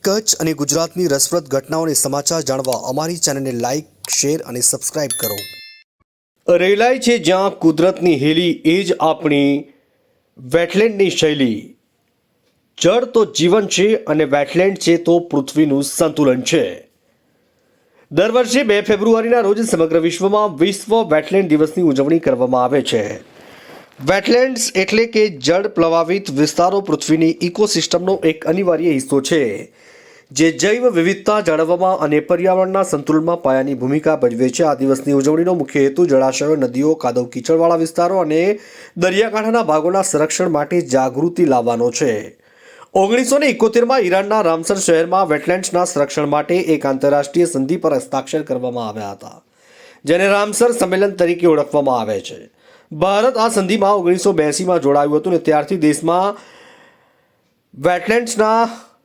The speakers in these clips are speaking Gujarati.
કચ્છ અને ગુજરાતની રસપ્રદ ઘટનાઓને સમાચાર જાણવા અમારી ચેનલને લાઇક, શેર અને સબસ્ક્રાઇબ કરો. રેલાય છે જ્યાં કુદરતની હેલી એ જ આપણી વેટલેન્ડની શૈલી. જળ તો જીવન છે અને વેટલેન્ડ છે તો પૃથ્વીનું સંતુલન છે. દર વર્ષે 2 ફેબ્રુઆરીના રોજ સમગ્ર વિશ્વમાં વિશ્વ વેટલેન્ડ દિવસની ઉજવણી કરવામાં આવે છે. વેટલેન્ડ્સ એટલે કે જળ પ્લવાવિત વિસ્તારો પૃથ્વીની ઇકોસિસ્ટમનો એક અનિવાર્ય હિસ્સો છે, જે જૈવ વિવિધતા જાળવવામાં અને પર્યાવરણના સંતુલનમાં પાયાની ભૂમિકા ભજવે છે. આ દિવસની ઉજવણીનો મુખ્ય હેતુ જળાશયો, નદીઓ, કાદવ કીચડવાળા વિસ્તારો અને દરિયાકાંઠાના ભાગોના સંરક્ષણ માટે જાગૃતિ લાવવાનો છે. 1971માં ઈરાનના રામસર શહેરમાં વેટલેન્ડ્સના સંરક્ષણ માટે એક આંતરરાષ્ટ્રીય સંધિ પર હસ્તાક્ષર કરવામાં આવ્યા હતા, જેને રામસર સંમેલન તરીકે ઓળખવામાં આવે છે. ભારત આ સંધિમાં 1982માં જોડાયું હતું અને ત્યારથી દેશમાં વેટલેન્ડ્સના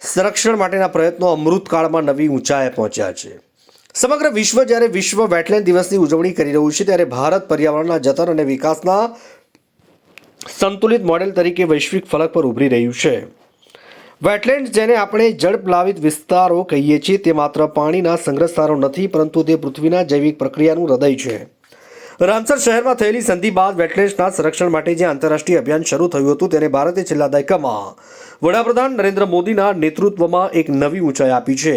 સંરક્ષણ માટેના પ્રયત્નો અમૃતકાળમાં નવી ઊંચાઈએ પહોંચ્યા છે. સમગ્ર વિશ્વ જ્યારે વિશ્વ વેટલેન્ડ દિવસની ઉજવણી કરી રહ્યું છે, ત્યારે ભારત પર્યાવરણના જતન અને વિકાસના સંતુલિત મોડેલ તરીકે વૈશ્વિક ફલક પર ઉભરી રહ્યું છે. વેટલેન્ડ્સ, જેને આપણે જળપ્લાવિત વિસ્તારો કહીએ છીએ, તે માત્ર પાણીના સંગ્રહસ્થાનો નથી, પરંતુ તે પૃથ્વીના જૈવિક પ્રક્રિયાનું હૃદય છે. રામસર શહેરમાં થયેલી સંધિ બાદ વેટલેન્ડ્સના સંરક્ષણ માટે જે આંતરરાષ્ટ્રીય અભિયાન શરૂ થયું હતું, તેને ભારતે છેલ્લા દાયકામાં વડાપ્રધાન નરેન્દ્ર મોદીના નેતૃત્વમાં એક નવી ઊંચાઈ આપી છે.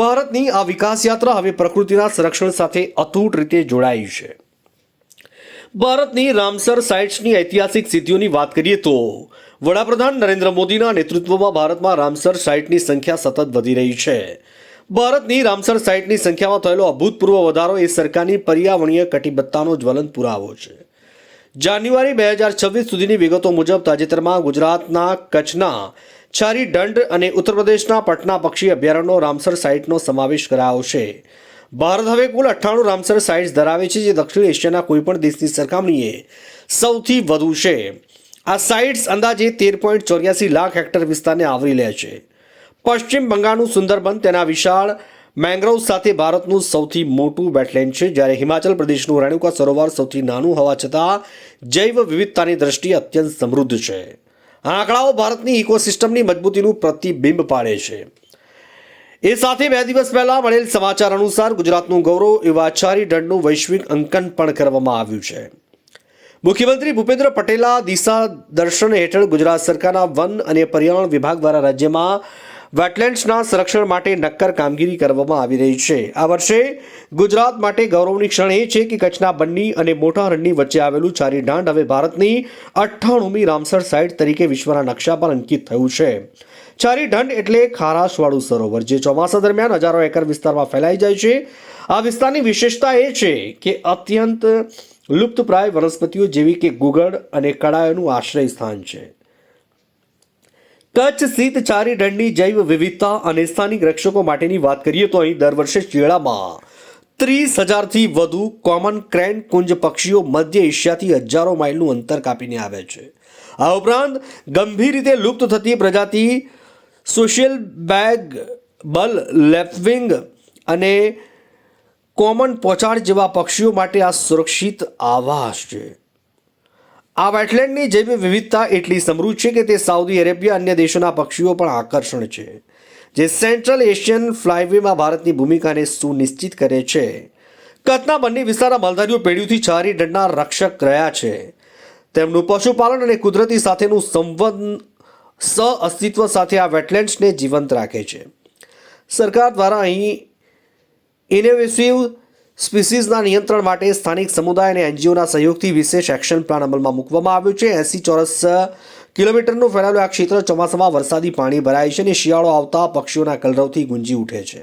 ભારતની આ વિકાસ યાત્રા હવે પ્રકૃતિના સંરક્ષણ સાથે અતૂટ રીતે જોડાઈ છે. ભારતની રામસર સાઇટ્સની ઐતિહાસિક સિદ્ધિઓની વાત કરીએ તો વડાપ્રધાન નરેન્દ્ર મોદીના નેતૃત્વમાં ભારતમાં રામસર સાઇટની સંખ્યા સતત વધી રહી છે. ભારતની રામસર સાઇટની સંખ્યામાં થયેલો અભૂતપૂર્વ વધારો એ સરકારની પર્યાવરણીય કટિબદ્ધતાનો જ્વલંત પુરાવો છે. જાન્યુઆરી 2026 સુધીની વિગતો મુજબ તાજેતરમાં ગુજરાતના કચ્છના છારી દંડ અને ઉત્તર પ્રદેશના પટના પક્ષી અભયારણ્યનો રામસર સાઇટનો સમાવેશ કરાયો છે. ભારત હવે કુલ 98 રામસર સાઇટ્સ ધરાવે છે, જે દક્ષિણ એશિયાના કોઈપણ દેશની સરખામણીએ સૌથી વધુ છે. આ સાઇટ્સ અંદાજે 13.84 લાખ હેક્ટર વિસ્તારને આવરી લે છે. પશ્ચિમ બંગાળનું સુંદરબન તેના વિશાળ મેંગ્રોવ સાથે ભારતનું સૌથી મોટું વેટલેન્ડ છે, જ્યારે હિમાચલ પ્રદેશનું રેણુકા સરોવર સૌથી નાનું હોવા છતાં જૈવ વિવિધતાની દ્રષ્ટિએ અત્યંત સમૃદ્ધ છે. આ આંકડાઓ ભારતની ઇકોસિસ્ટમની મજબૂતીનું પ્રતિબિંબ પાડે છે. એ સાથે 2 દિવસ પહેલા મળેલ સમાચાર અનુસાર ગુજરાતનું ગૌરવ એવા છારી દંડનું વૈશ્વિક અંકન પણ કરવામાં આવ્યું છે. મુખ્યમંત્રી ભૂપેન્દ્ર પટેલના દિશા દર્શન હેઠળ ગુજરાત સરકારના વન અને પર્યાવરણ વિભાગ દ્વારા રાજ્યમાં વેટલેન્ડ્સના સંરક્ષણ માટે નક્કર કામગીરી કરવામાં આવી રહી છે. આ વર્ષે ગુજરાત માટે ગૌરવની ક્ષણ એ છે કે કચ્છના બન્ની અને મોટા રણની વચ્ચે આવેલું છારી દાંડ હવે ભારતની 98મી રામસર સાઇટ તરીકે વિશ્વના નકશા પર અંકિત થયું છે. છારી દંડ એટલે ખારાશવાળું સરોવર, જે ચોમાસા દરમિયાન હજારો એકર વિસ્તારમાં ફેલાઈ જાય છે. આ વિસ્તારની વિશેષતા એ છે કે અત્યંત લુપ્તપ્રાય વનસ્પતિઓ જેવી કે ગુગળ અને કડાયોનું આશ્રય સ્થાન છે. કચ્છ સ્થિત છારી દંડની જૈવ વિવિધતા અને સ્થાનિક રક્ષકો માટેની વાત કરીએ તો અહીં દર વર્ષે શિયાળામાં 30,000થી વધુ કોમન ક્રેન કુંજ પક્ષીઓ મધ્ય એશિયાથી હજારો માઇલનું અંતર કાપીને આવે છે. આ ઉપરાંત ગંભીર રીતે લુપ્ત થતી પ્રજાતિ સોશિયલ બેગ બલ, લેપવિંગ અને કોમન પોચાડ જેવા પક્ષીઓ માટે આ સુરક્ષિત આવાસ છે. આ વેટલેન્ડની જૈવ વિવિધતા એટલી સમૃદ્ધ છે કે તે સાઉદી અરેબિયા અન્ય દેશોના પક્ષીઓ પણ આકર્ષણ છે, જે સેન્ટ્રલ એશિયન ફ્લાયવેમાં ભારતની ભૂમિકાને સુનિશ્ચિત કરે છે. કચ્છના બંને વિસ્તારના માલધારીઓ પેઢીઓથી છારી દંડના રક્ષક રહ્યા છે. તેમનું પશુપાલન અને કુદરતી સાથેનું સહઅસ્તિત્વ સાથે આ વેટલેન્ડ્સને જીવંત રાખે છે. સરકાર દ્વારા અહીં ઇનોવેટિવ સ્પીસીઝના નિયંત્રણ માટે સ્થાનિક સમુદાય અને એનજીઓના સહયોગથી વિશેષ એક્શન પ્લાન અમલમાં મૂકવામાં આવ્યો છે. 80 ચોરસ કિલોમીટરનું ફેલાયેલું આ ક્ષેત્ર ચોમાસામાં વરસાદી પાણી ભરાય છે અને શિયાળો આવતા પક્ષીઓના કલરવથી ગુંજી ઉઠે છે.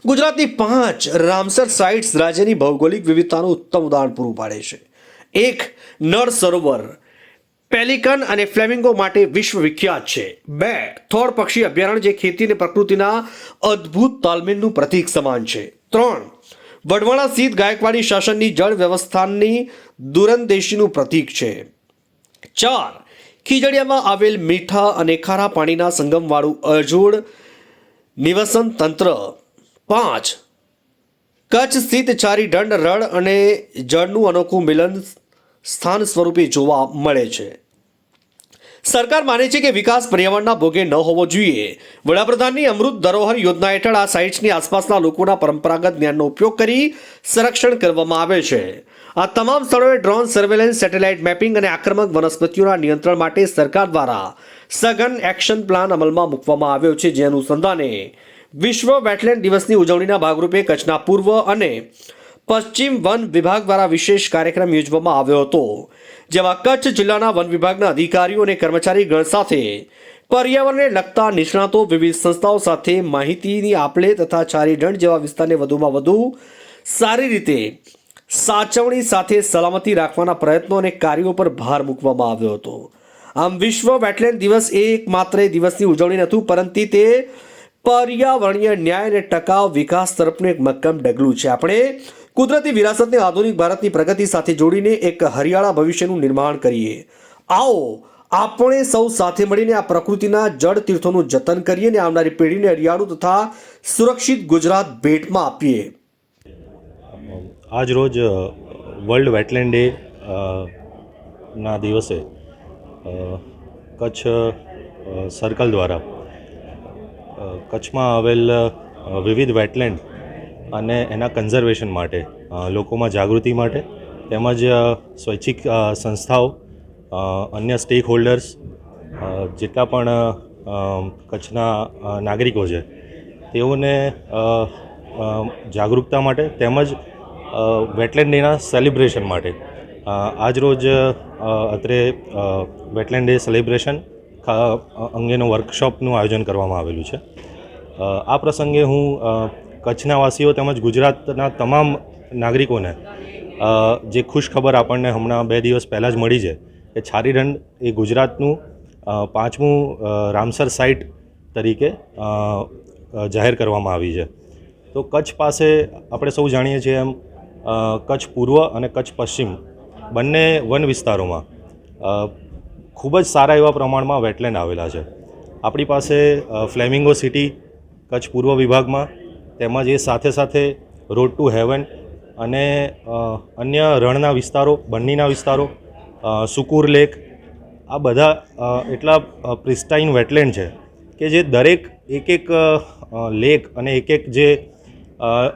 ગુજરાતની 5 રામસર સાઇટ્સ રાજ્યની ભૌગોલિક વિવિધતાનું ઉત્તમ ઉદાહરણ પૂરું પાડે છે. 1. નળ સરોવર પેલિકન અને ફ્લેમિંગો માટે વિશ્વ વિખ્યાત છે. 2. થોર પક્ષી અભયારણ્ય, જે ખેતી અને પ્રકૃતિના અદ્ભુત તાલમેલનું પ્રતીક સમાન છે. 3. વડવાણા સ્થિત ગાયકવાડી શાસનની જળ વ્યવસ્થાની દૂરંદેશીનું પ્રતીક છે. 4. ખીજડીયામાં આવેલ મીઠા અને ખારા પાણીના સંગમવાળું અજોડ નિવસન તંત્ર. 5. કચ્છ સ્થિત છારી દંડ રણ અને જળનું અનોખું મિલન સ્થાન સ્વરૂપે જોવા મળે છે. સરકાર માને છે કે વિકાસ પર્યાવરણના ભોગે ન હોવો જોઈએ. વડાપ્રધાનની અમૃત ધરોહર યોજના હેઠળ આ સાઇટ્સની આસપાસના લોકોના પરંપરાગત જ્ઞાનનો ઉપયોગ કરી સંરક્ષણ કરવામાં આવે છે. આ તમામ સ્થળોએ ડ્રોન સર્વેલન્સ, સેટેલાઇટ મેપિંગ અને આક્રમક વનસ્પતિઓના નિયંત્રણ માટે સરકાર દ્વારા સઘન એક્શન પ્લાન અમલમાં મૂકવામાં આવ્યો છે. જે અનુસંધાને વિશ્વ વેટલેન્ડ દિવસની ઉજવણીના ભાગરૂપે કચ્છના પૂર્વ અને પશ્ચિમ વન વિભાગ દ્વારા વિશેષ કાર્યક્રમ યોજવામાં આવ્યો હતો, જેમાં કચ્છ જિલ્લાના વન વિભાગના અધિકારીઓ અને કર્મચારીગણ સાથે પર્યાવરણને લગતા નિષ્ણાતો, વિવિધ સંસ્થાઓ સાથે માહિતીની આપલે તથા છારી દંડ જેવા વિસ્તારને વધુમાં વધુ સારી રીતે સાચવણી સાથે સલામતી રાખવાના પ્રયત્નો અને કાર્યો પર ભાર મૂકવામાં આવ્યો હતો. આમ વિશ્વ વેટલેન્ડ દિવસ એ એકમાત્ર દિવસની ઉજવણી નહોતું, પરંતુ તે પર્યાવરણીય ન્યાય અને ટકાઉ વિકાસ તરફનું એક મક્કમ ડગલું છે. આપણે કુદરતી વિરાસતને આધુનિક ભારતની પ્રગતિ સાથે જોડીને એક હરિયાળા ભવિષ્યનું નિર્માણ કરીએ. આવો આપણે સૌ સાથે મળીને આ પ્રકૃતિના જળ તીર્થોનું જતન કરીએ અને આવનારી પેઢીને હરિયાળું તથા સુરક્ષિત ગુજરાત ભેટમાં આપીએ. આજ રોજ વર્લ્ડ વેટલેન્ડ ડે ના દિવસે કચ્છ સર્કલ દ્વારા કચ્છમાં આવેલ વિવિધ વેટલેન્ડ અને એના કન્ઝર્વેશન માટે લોકોમાં જાગૃતિ માટે તેમજ સ્વૈચ્છિક સંસ્થાઓ, અન્ય સ્ટેક હોલ્ડર્સ, જેટલા પણ કચ્છના નાગરિકો છે તેઓને જાગૃતતા માટે તેમજ વેટલેન્ડ ડેના સેલિબ્રેશન માટે આજરોજ અત્રે વેટલેન્ડ ડે સેલિબ્રેશન અંગેનું વર્કશોપનું આયોજન કરવામાં આવેલું છે. આ પ્રસંગે હું કચ્છના વાસીઓ તેમજ ગુજરાતના તમામ નાગરિકોને જે ખુશખબર આપણને હમણાં 2 દિવસ પહેલાં જ મળી છે કે છારીદંડ એ ગુજરાતનું 5મું રામસર સાઇટ તરીકે જાહેર કરવામાં આવી છે. તો કચ્છ પાસે આપણે સૌ જાણીએ છીએ એમ કચ્છ પૂર્વ અને કચ્છ પશ્ચિમ બંને વન વિસ્તારોમાં ખૂબ જ સારા એવા પ્રમાણમાં વેટલેન્ડ આવેલા છે. આપણી પાસે ફ્લેમિંગો સિટી કચ્છ પૂર્વ વિભાગમાં, તેમજ એ સાથે સાથે રોડ ટુ હેવન અને અન્ય રણના વિસ્તારો, બન્નીના વિસ્તારો, સુકુર લેક, આ બધા એટલા પ્રિસ્ટાઇન વેટલેન્ડ છે કે જે દરેક એક લેક અને એક જે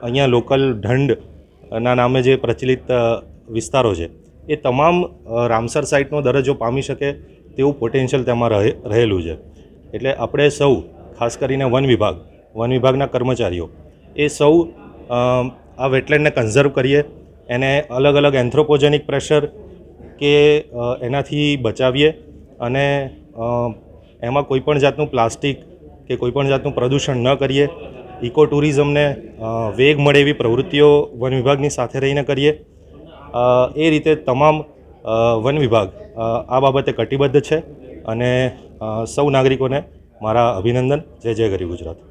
અહીંયા લોકલ ઢંઢના નામે જે પ્રચલિત વિસ્તારો છે એ તમામ રામસર સાઇટનો દરજ્જો પામી શકે તેવું પોટેન્શિયલ તેમાં રહેલું છે. એટલે આપણે સૌ, ખાસ કરીને વન વિભાગના કર્મચારીઓ એ સૌ આ વેટલેન્ડને કન્ઝર્વ કરીએ, એને અલગ અલગ એન્થ્રોપોજેનિક પ્રેશર કે એનાથી બચાવીએ અને એમાં કોઈપણ જાતનું પ્લાસ્ટિક કે કોઈપણ જાતનું પ્રદૂષણ ન કરીએ. ઇકો ટુરિઝમને વેગ મળે એવી પ્રવૃત્તિઓ વન વિભાગની સાથે રહીને કરીએ. એ રીતે તમામ વન વિભાગ આ બાબતે કટિબદ્ધ છે અને સૌ નાગરિકોને મારા અભિનંદન. જય જય ગરી ગુજરાત.